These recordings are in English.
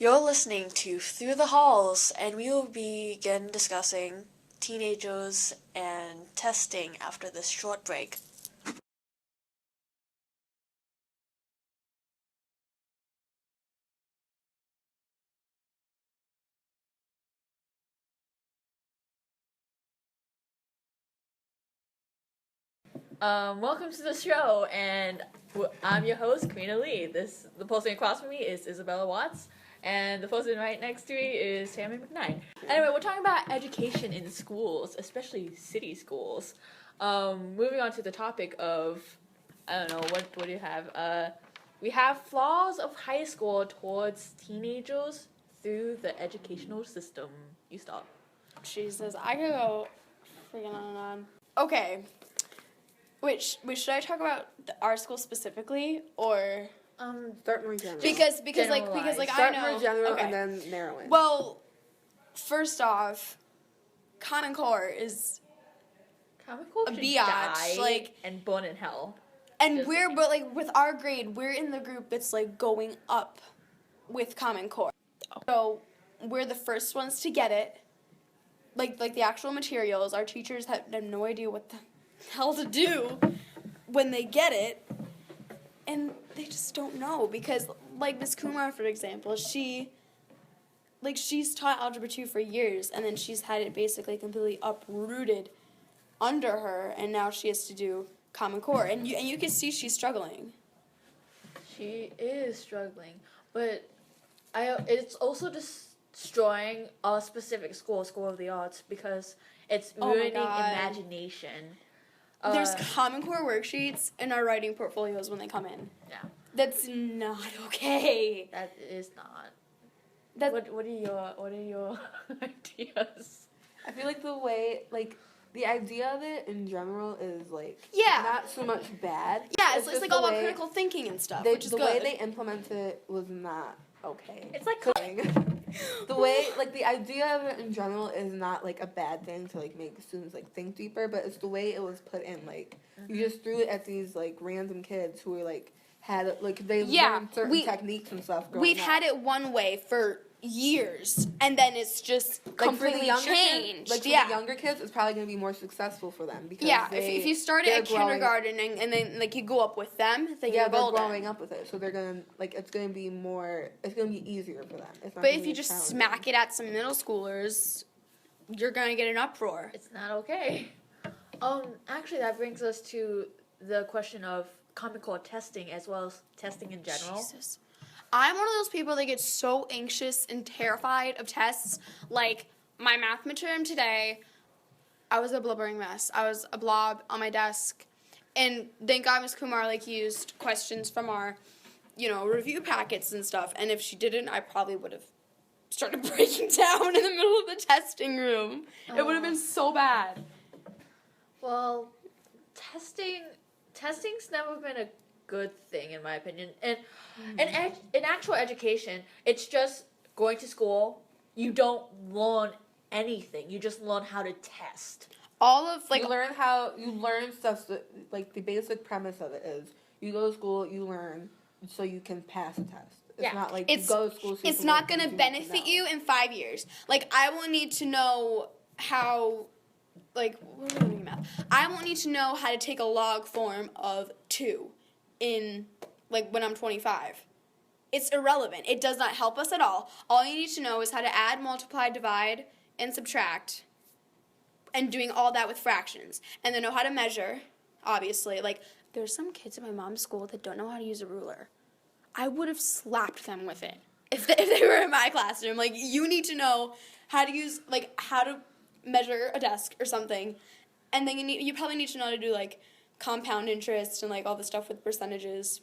You're listening to Through the Halls, and we will begin discussing teenagers and testing after this short break. Welcome to the show, and I'm your host, Karina Lee. The person across from me is Isabella Watts, and the person right next to me is Tammy McKnight. Anyway, we're talking about education in schools, especially city schools. Moving on to the topic of, I don't know, what do you have? We have flaws of high school towards teenagers through the educational system. You stop. Jesus, I could go freaking on and on. Okay. Wait, should I talk about our school specifically, or Start more general. because I Start know more general okay. and then narrow it. Well, first off, Common Core is Common Core a should biatch, die like, and burn in hell. and Just with our grade, we're in the group that's like going up with Common Core. So we're the first ones to get it. Like the actual materials, our teachers have no idea what the hell to do when they get it, and they just don't know, because like Miss Kumar, for example, she's taught algebra 2 for years, and then she's had it basically completely uprooted under her, and now she has to do Common Core, and you can see she's struggling. She is struggling, but it's also destroying a specific school of the arts, because it's ruining imagination. There's Common Core worksheets in our writing portfolios when they come in. Yeah. That's not okay. That is not. What are your ideas? I feel like the idea of it in general is Yeah. not so much bad. Yeah, it's just like all the about way critical thinking and stuff, they, which is the good. way they implement it was not okay. It's like The way, the idea of it in general is not, a bad thing to, make students, think deeper, but it's the way it was put in, you just threw it at these, random kids who were, they learned certain techniques and stuff growing We've up. had it one way for years, and then it's just completely changed. For the younger kids, it's probably going to be more successful for them, because if you start it at kindergarten and then, you go up with them, then you're golden. They're growing up with it, so they're going to, it's going to be easier for them. It's not But gonna if be you just challenging. smack it at some middle schoolers, you're going to get an uproar. It's not okay. Actually, that brings us to the question of Common Core testing, as well as testing in general. Jesus. I'm one of those people that gets so anxious and terrified of tests. Like, my math midterm today, I was a blubbering mess. I was a blob on my desk. And thank God Ms. Kumar, used questions from our, review packets and stuff. And if she didn't, I probably would have started breaking down in the middle of the testing room. It would have been so bad. Well, testing's never been a good thing, in my opinion. And in actual education, it's just going to school. You don't learn anything. You just learn how to test. All of you learn stuff that, the basic premise of it is you go to school, you learn so you can pass a test. It's not like you go to school so it's not going to benefit you in 5 years. I will need to know how, what are we doing math? I won't need to know how to take a log form of 2 in, when I'm 25. It's irrelevant. It does not help us at all. All you need to know is how to add, multiply, divide, and subtract, and doing all that with fractions. And then know how to measure, obviously. There's some kids at my mom's school that don't know how to use a ruler. I would have slapped them with it if they were in my classroom. You need to know how to use, how to measure a desk or something. And then you probably need to know how to do, compound interest and, all the stuff with percentages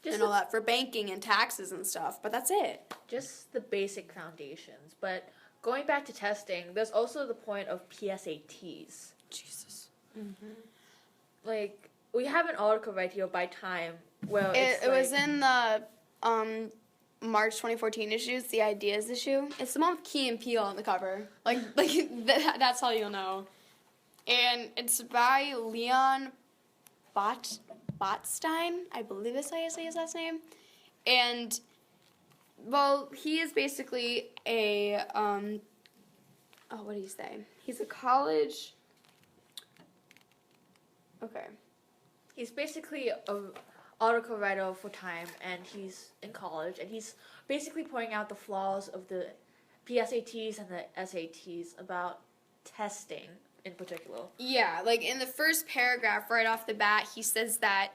and all that for banking and taxes and stuff. But that's it. Just the basic foundations. But going back to testing, there's also the point of PSATs. Jesus. Mm-hmm. We have an article right here by time. Well, it was in the March 2014 issue. It's the Ideas issue. It's the one with Key and Peele on the cover. That's how you'll know. And it's by Leon Botstein, I believe is how you say his last name. And Well, he is basically a what do you say? He's a college. Okay. He's basically a article writer for Time, and he's in college, and he's basically pointing out the flaws of the PSATs and the SATs about testing in particular. Yeah, like in the first paragraph right off the bat, he says that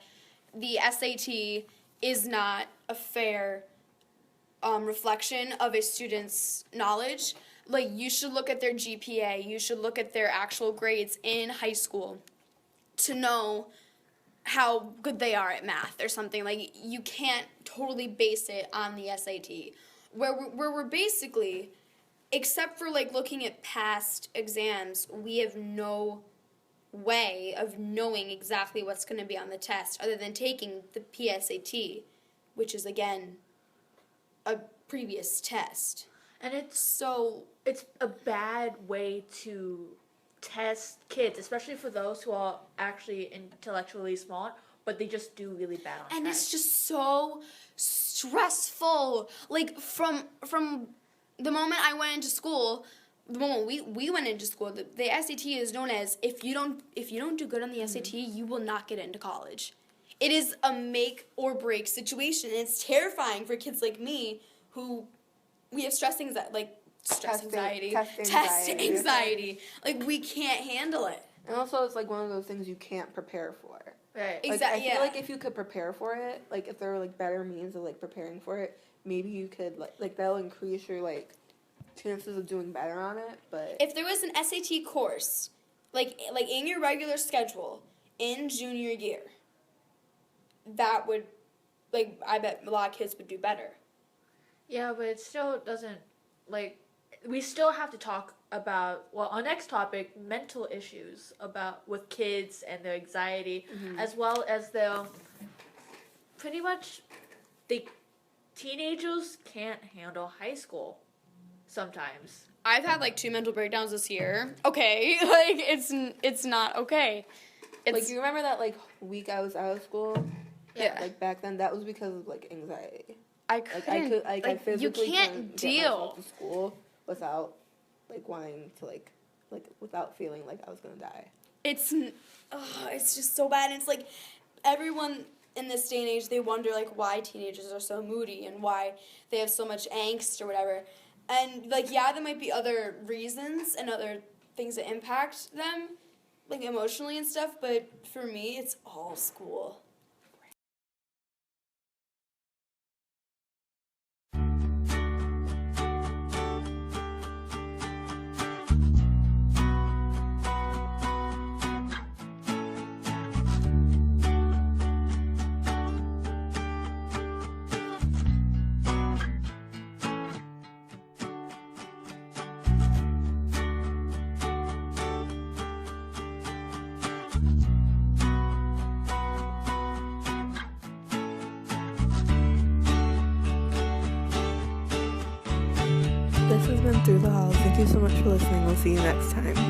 the SAT is not a fair reflection of a student's knowledge. Like, you should look at their GPA, you should look at their actual grades in high school to know how good they are at math or something. Like, you can't totally base it on the SAT. Where we're basically, except for like looking at past exams, we have no way of knowing exactly what's going to be on the test other than taking the PSAT, which is again a previous test. And it's It's a bad way to test kids, especially for those who are actually intellectually smart, but they just do really bad on and tests. it's just so stressful. Like from the moment I went into school, the moment we went into school, the SAT is known as if you don't do good on the SAT, you will not get into college. It is a make or break situation. And it's terrifying for kids like me who we have test anxiety. Like, we can't handle it. And also, it's like one of those things you can't prepare for. Right. Like, Exactly. I feel like if you could prepare for it, like if there were like better means of like preparing for it, maybe you could like that'll increase your like chances of doing better on it. But If there was an SAT course, like in your regular schedule in junior year, that would, like, I bet a lot of kids would do better. Yeah, but it still doesn't, like, we still have to talk about, well, our next topic, mental issues with kids and their anxiety, as well as their, pretty much, teenagers can't handle high school sometimes. I've had like 2 mental breakdowns this year. Okay, like it's not okay. like, you remember that like week I was out of school? Yeah. Like back then, that was because of like anxiety. I couldn't. Like I physically you can't couldn't get deal. myself to school without like wanting to like without feeling like I was gonna die. It's just so bad. And it's like everyone in this day and age, they wonder like why teenagers are so moody and why they have so much angst or whatever. And like, yeah, there might be other reasons and other things that impact them, like emotionally and stuff. But for me, it's all school. This has been Through the Halls. Thank you so much for listening. We'll see you next time.